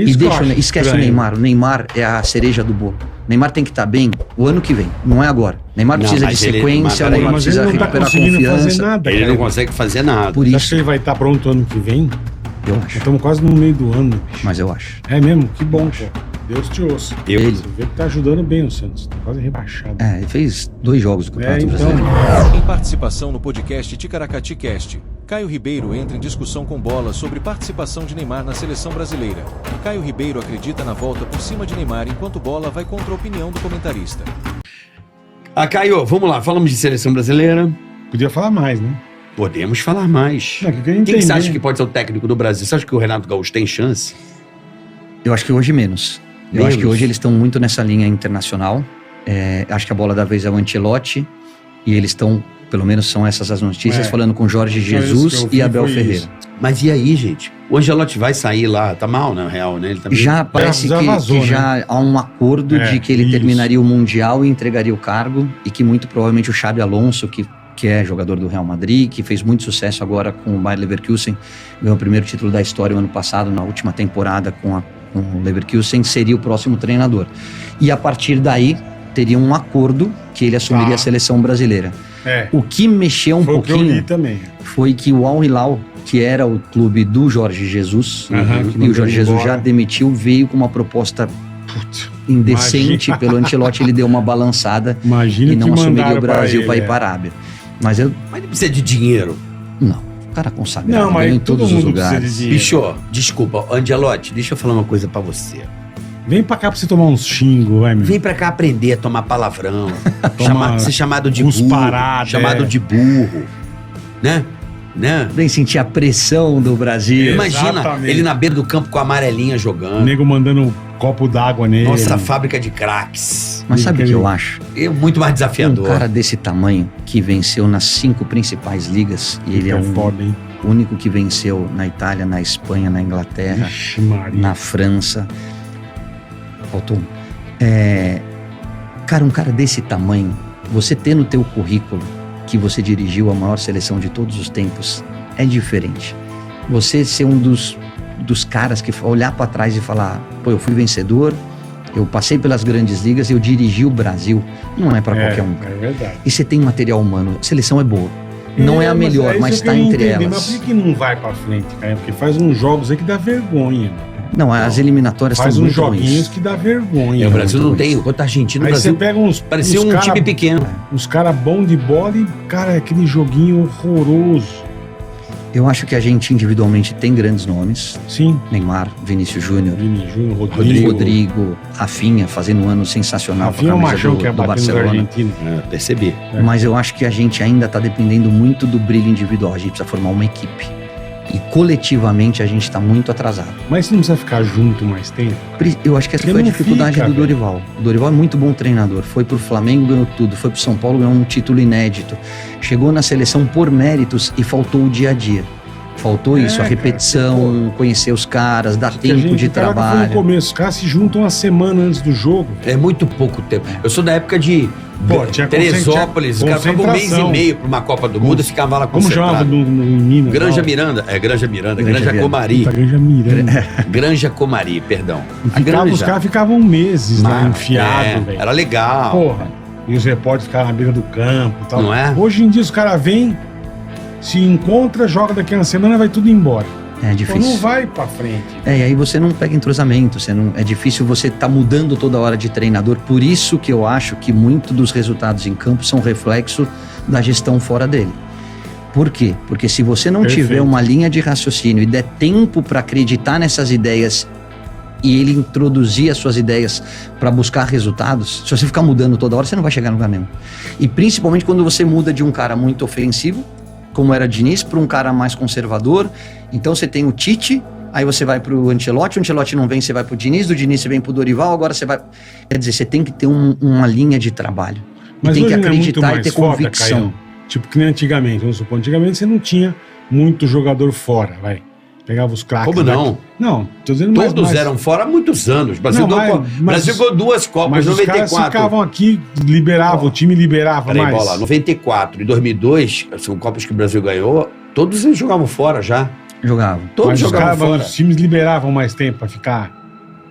E esquece o Neymar. O Neymar é a cereja do bolo. O Neymar tem que estar bem o ano que vem, não é agora. O Neymar precisa de sequência, o Neymar precisa recuperar a confiança. Nada, ele não consegue fazer nada. Por isso. Acho que ele vai estar pronto ano que vem? Eu acho. Estamos quase no meio do ano, bicho. Mas eu acho. É mesmo? Que bom, pô. Deus te ouça. Ele. Você vê que tá ajudando bem o Santos. Tá quase rebaixado. Ele fez 2 jogos do Campeonato então. Brasileiro. Em participação no podcast Ticaracati Cast, Caio Ribeiro entra em discussão com Bola sobre participação de Neymar na seleção brasileira. Caio Ribeiro acredita na volta por cima de Neymar, enquanto Bola vai contra a opinião do comentarista. Caio, vamos lá, falamos de seleção brasileira. Podia falar mais, né? Podemos falar mais. Quem que você acha que pode ser o técnico do Brasil? Você acha que o Renato Gaúcho tem chance? Eu acho que hoje menos. Eu acho que hoje eles estão muito nessa linha internacional. Acho que a bola da vez é o Ancelotti. E eles estão, pelo menos são essas as notícias, falando com Jorge Jesus e Abel Ferreira. Isso. Mas e aí, gente? O Ancelotti vai sair lá, tá mal, na real, né? Ele tá já parece que já há um acordo de que ele terminaria o Mundial e entregaria o cargo. E que muito provavelmente o Xabi Alonso, que é jogador do Real Madrid, que fez muito sucesso agora com o Bayer Leverkusen, ganhou o primeiro título da história o ano passado, na última temporada com o Leverkusen, seria o próximo treinador. E a partir daí, teria um acordo que ele assumiria a seleção brasileira. O que mexeu um pouquinho foi que o Al Hilal, que era o clube do Jorge Jesus, e o Jorge Jesus já demitiu, veio com uma proposta indecente pelo Ancelotti, ele deu uma balançada e não assumiria o Brasil para ir para a Arábia. Mas ele precisa de dinheiro. Não. O cara consagrado, ganhou em todos os lugares. Bicho, desculpa, Ancelotti, deixa eu falar uma coisa pra você. Vem pra cá pra você tomar uns xingos, vai, meu. Vem pra cá aprender a tomar palavrão, ser chamado de burro, chamado de burro, né? Vem sentir a pressão do Brasil. Imagina ele na beira do campo com a amarelinha jogando. O nego mandando um copo d'água nele. Nossa, fábrica de craques. Mas sabe o que eu acho? É muito mais desafiador. Um cara desse tamanho, que venceu nas 5 principais ligas, e ele é o único que venceu na Itália, na Espanha, na Inglaterra, na França. Faltou um. Cara, um cara desse tamanho, você ter no teu currículo que você dirigiu a maior seleção de todos os tempos, é diferente. Você ser um dos caras que olhar para trás e falar, pô, eu fui vencedor, eu passei pelas grandes ligas, eu dirigi o Brasil, não é para qualquer um. É verdade. E você tem material humano, a seleção é boa. Não é a melhor, mas está entre elas. Mas por que não vai para frente, cara? Porque faz uns jogos aí que dá vergonha. Não, as eliminatórias faz estão uns joguinhos que dá vergonha. O Brasil não tem, enquanto a Argentina, aí Brasil você pega parecia um time pequeno. Uns caras bons de bola e, cara, aquele joguinho horroroso. Eu acho que a gente individualmente tem grandes nomes. Sim. Neymar, Vinícius Júnior, Rodrigo, Rafinha fazendo um ano sensacional. Rafinha é um machão que é batendo da Argentina. Percebi. Mas eu acho que a gente ainda está dependendo muito do brilho individual. A gente precisa formar uma equipe. E coletivamente a gente está muito atrasado. Mas você não precisa ficar junto mais tempo? Eu acho que essa foi a dificuldade do Dorival. O Dorival é muito bom treinador. Foi pro Flamengo, ganhou tudo. Foi pro São Paulo, ganhou um título inédito. Chegou na seleção por méritos e faltou o dia a dia. Faltou isso, a repetição, conhecer os caras, dar tempo de trabalho. No começo, os caras se juntam uma semana antes do jogo. É muito pouco tempo. Eu sou da época de Teresópolis, o cara ficava 1 mês e meio pra uma Copa do Mundo e ficava lá concentrado. Como chamava no Minas? Granja Miranda. Granja Comari. Granja Miranda. Granja Comari, perdão. Os caras ficavam meses lá enfiados, velho. Era legal. Porra. E os repórteres ficavam na beira do campo e tal. Não é? Hoje em dia os caras vêm, se encontra, joga daqui a uma semana, vai tudo embora. É difícil. Então não vai pra frente. E aí você não pega entrosamento, é difícil você tá mudando toda hora de treinador. Por isso que eu acho que muito dos resultados em campo são reflexo da gestão fora dele. Por quê? Porque se você não tiver uma linha de raciocínio e der tempo para acreditar nessas ideias e ele introduzir as suas ideias para buscar resultados, se você ficar mudando toda hora, você não vai chegar no lugar nenhum. E principalmente quando você muda de um cara muito ofensivo, como era Diniz, para um cara mais conservador. Então você tem o Tite, aí você vai pro Ancelotti, o Ancelotti não vem, você vai pro Diniz, do Diniz você vem pro Dorival, agora você vai... Quer dizer, você tem que ter uma linha de trabalho. Mas e tem que acreditar e ter convicção. Caio. Tipo que nem antigamente, vamos supor, antigamente você não tinha muito jogador fora, vai. Pegava os craques. Como não? Não, tô dizendo todos eram fora há muitos anos. O Brasil ganhou 2 Copas, mas 94. Os caras ficavam aqui, o time liberava mais. Bola, 94 e 2002, são Copas que o Brasil ganhou, todos eles jogavam fora já. Jogavam. Todos jogavam fora. Os times liberavam mais tempo pra ficar.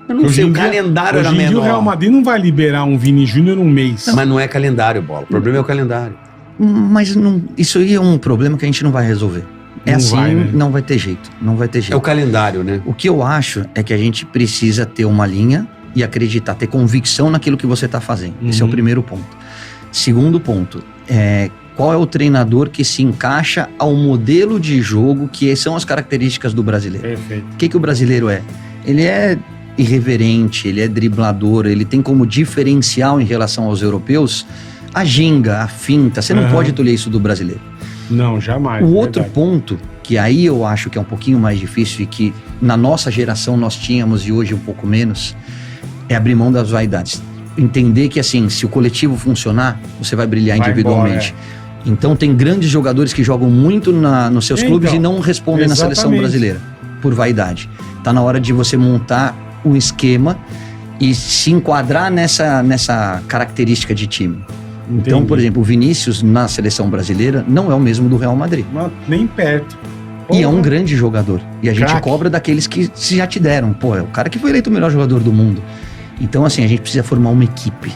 Eu não sei, o calendário era menor. Hoje em dia o Real Madrid não vai liberar um Vini Júnior um mês. Mas não é calendário, Bola. O problema é o calendário. Mas não, isso aí é um problema que a gente não vai resolver. É não assim, vai, né? Não vai ter jeito. Não vai ter jeito. É o calendário, né? O que eu acho é que a gente precisa ter uma linha e acreditar, ter convicção naquilo que você está fazendo. Esse é o primeiro ponto. Segundo ponto, qual é o treinador que se encaixa ao modelo de jogo que são as características do brasileiro? Perfeito. O que o brasileiro é? Ele é irreverente, ele é driblador, ele tem como diferencial em relação aos europeus a ginga, a finta. Você não pode tolher isso do brasileiro. Não, jamais. O outro ponto, que aí eu acho que é um pouquinho mais difícil e que na nossa geração nós tínhamos e hoje um pouco menos, é abrir mão das vaidades. Entender que assim, se o coletivo funcionar, você vai brilhar individualmente. Então tem grandes jogadores que jogam muito nos seus clubes e não respondem na seleção brasileira, por vaidade. Tá na hora de você montar um esquema e se enquadrar nessa característica de time. Entendi. Então, por exemplo, o Vinícius na seleção brasileira não é o mesmo do Real Madrid. Mas nem perto. E é um grande jogador. E a gente cobra daqueles que já te deram. Pô, é o cara que foi eleito o melhor jogador do mundo. Então, assim, a gente precisa formar uma equipe.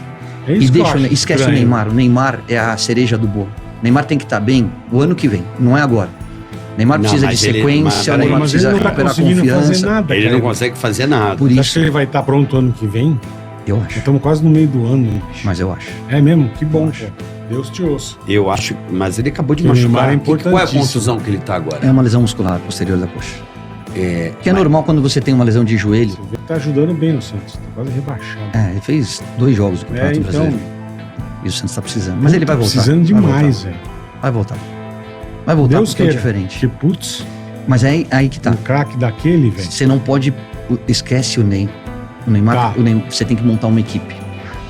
Esquece o Neymar. O Neymar é a cereja do bolo. O Neymar tem que estar bem o ano que vem, não é agora. O Neymar precisa de sequência, o Neymar precisa recuperar confiança. Ele não consegue fazer nada. Por isso. Acho que ele vai estar pronto ano que vem? Eu acho. Estamos quase no meio do ano, bicho. Mas eu acho. É mesmo? Que bom, cara. Deus te ouça. Eu acho, mas ele acabou de machucar. Qual é a contusão que ele tá agora? É uma lesão muscular posterior da coxa. Que é normal quando você tem uma lesão de joelho. Você vê que tá ajudando bem o Santos, tá quase rebaixado. Ele fez 2 jogos do Campeonato Brasileiro. E o Santos tá precisando. Mas ele vai voltar. Precisando demais, velho. Vai voltar. Vai voltar Deus porque é diferente. Que putz. Mas é aí que tá. Um craque daquele, velho. Você não pode... Esquece o Neymar. O Neymar, você tem que montar uma equipe.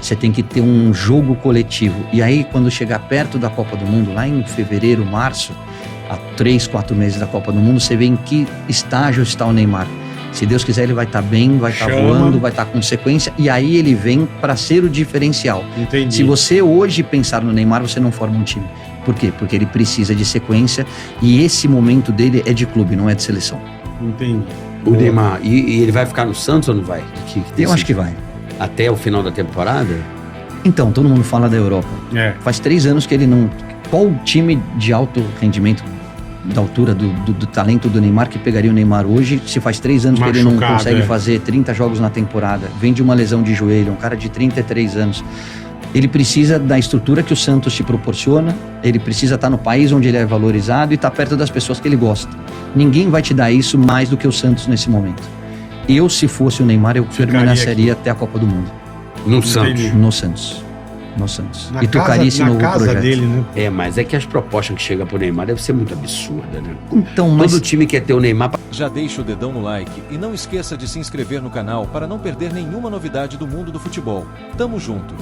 Você tem que ter um jogo coletivo. E aí, quando chegar perto da Copa do Mundo, lá em fevereiro, março, há 3, 4 meses da Copa do Mundo, você vê em que estágio está o Neymar. Se Deus quiser, ele vai estar bem, vai estar voando, vai estar com sequência. E aí ele vem para ser o diferencial. Entendi. Se você hoje pensar no Neymar, você não forma um time. Por quê? Porque ele precisa de sequência e esse momento dele é de clube, não é de seleção. Entendi. O Neymar, e ele vai ficar no Santos ou não vai? Eu acho que vai. Até o final da temporada? Então, todo mundo fala da Europa. Faz 3 anos que ele não... Qual time de alto rendimento, da altura do talento do Neymar, que pegaria o Neymar hoje, se faz 3 anos que ele não consegue fazer 30 jogos na temporada, vem de uma lesão de joelho, um cara de 33 anos. Ele precisa da estrutura que o Santos te proporciona, ele precisa estar no país onde ele é valorizado e estar perto das pessoas que ele gosta. Ninguém vai te dar isso mais do que o Santos nesse momento. Eu, se fosse o Neymar, eu permaneceria até a Copa do Mundo. No Santos? No Santos. No Santos. E tocaria esse novo projeto. Dele, né? Mas é que as propostas que chegam pro Neymar devem ser muito absurdas, né? Então, mas... Todo time quer ter o Neymar. Já deixa o dedão no like e não esqueça de se inscrever no canal para não perder nenhuma novidade do mundo do futebol. Tamo junto!